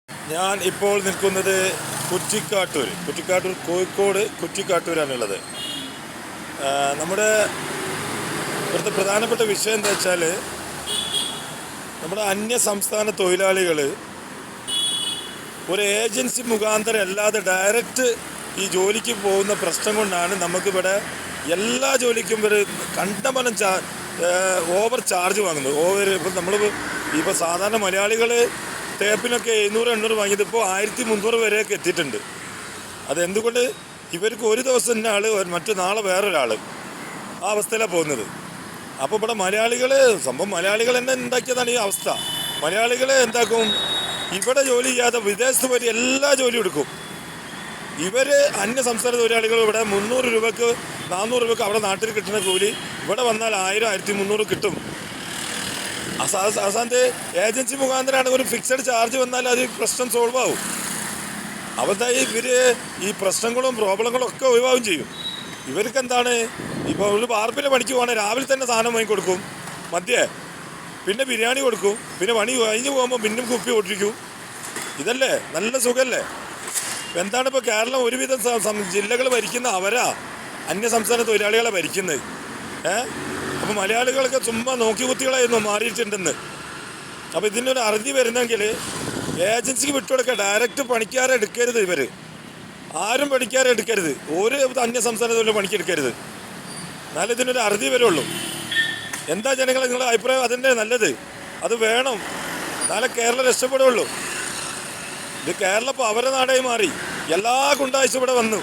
ഞാൻ ഇപ്പോൾ നിൽക്കുന്നത് കുറ്റിക്കാട്ടൂർ കോഴിക്കോട് കുറ്റിക്കാട്ടൂരാണുള്ളത്. നമ്മുടെ ഇവിടുത്തെ പ്രധാനപ്പെട്ട വിഷയം എന്താ വെച്ചാൽ, നമ്മുടെ അന്യ സംസ്ഥാന തൊഴിലാളികൾ ഒരു ഏജൻസി മുഖാന്തരം അല്ലാതെ ഡയറക്റ്റ് ഈ ജോലിക്ക് പോകുന്ന പ്രശ്നം കൊണ്ടാണ് നമുക്കിവിടെ എല്ലാ ജോലിക്കും ഒരു കണ്ടമാനം ഓവർ ചാർജ് വാങ്ങുന്നത്. ഇപ്പോൾ സാധാരണ മലയാളികൾ തേപ്പിനൊക്കെ 700-800 വാങ്ങിയത് ഇപ്പോൾ 1300 വരെയൊക്കെ എത്തിയിട്ടുണ്ട്. അതെന്തുകൊണ്ട്? ഇവർക്ക് ഒരു ദിവസം തന്നെ ആൾ, മറ്റു നാളെ വേറൊരാൾ, ആ അവസ്ഥയിലാണ് പോകുന്നത്. അപ്പോൾ ഇവിടെ മലയാളികൾ തന്നെ ഉണ്ടാക്കിയതാണ് ഈ അവസ്ഥ. മലയാളികൾ എന്താക്കും? ഇവിടെ ജോലി ചെയ്യാതെ വിദേശത്ത് പോയി എല്ലാ ജോലിയും എടുക്കും. ഇവർ അന്യ സംസ്ഥാന തൊഴിലാളികൾ ഇവിടെ 300 രൂപക്ക് 400 രൂപക്ക് അവിടെ നാട്ടിൽ കിട്ടുന്ന കൂലി ഇവിടെ വന്നാൽ 1000-1300 കിട്ടും. അവസാനത്തെ ഏജൻസി മുഖാന്തരമാണ് ഒരു ഫിക്സഡ് ചാർജ് വന്നാൽ അത് പ്രശ്നം സോൾവ് ആവും. അവതായി ഇവർ ഈ പ്രശ്നങ്ങളും പ്രോബ്ലങ്ങളും ഒക്കെ ഒഴിവാകും ചെയ്യും. ഇവർക്ക് എന്താണ്? ഇപ്പോൾ ഒരു ബാർബിൻ്റെ പണിക്ക് പോകണമെങ്കിൽ രാവിലെ തന്നെ സാധനം വാങ്ങിക്കൊടുക്കും, പിന്നെ ബിരിയാണി കൊടുക്കും, പിന്നെ പണി കഴിഞ്ഞ് പോകുമ്പോൾ പിന്നും കുപ്പി ഓട്ടിരിക്കും. ഇതല്ലേ നല്ല സുഖമല്ലേ? എന്താണ് ഇപ്പോൾ കേരളം ഒരുവിധം ജില്ലകൾ ഭരിക്കുന്ന അവരാ അന്യ സംസ്ഥാന തൊഴിലാളികളെ ഭരിക്കുന്നത്. അപ്പോൾ മലയാളികളൊക്കെ ചുമ്മാ നോക്കി കുത്തികളായിരുന്നു മാറിയിട്ടുണ്ടെന്ന്. അപ്പോൾ ഇതിനൊരു അറുതി വരുന്നെങ്കിൽ ഏജൻസിക്ക് വിട്ടുകൊടുക്കുക. ഡയറക്റ്റ് പണിക്കാരെ എടുക്കരുത്. ഇവർ ആരും പണിക്കാരെ എടുക്കരുത്. ഒരു അന്യ സംസ്ഥാന തൊഴിൽ പണിക്കെടുക്കരുത്. എന്നാലും ഇതിനൊരു അറുതി വരുള്ളൂ. എന്താ ജനങ്ങളെ നിങ്ങളുടെ അഭിപ്രായം? അതിൻ്റെ നല്ലത് അത് വേണം. എന്നാലേ കേരളം രക്ഷപ്പെടുകയുള്ളൂ. ഇത് കേരളം ഇപ്പോൾ അവരുടെ നാടായി മാറി. എല്ലാ ഗുണ്ടാഴ്ച ഇവിടെ വന്നു.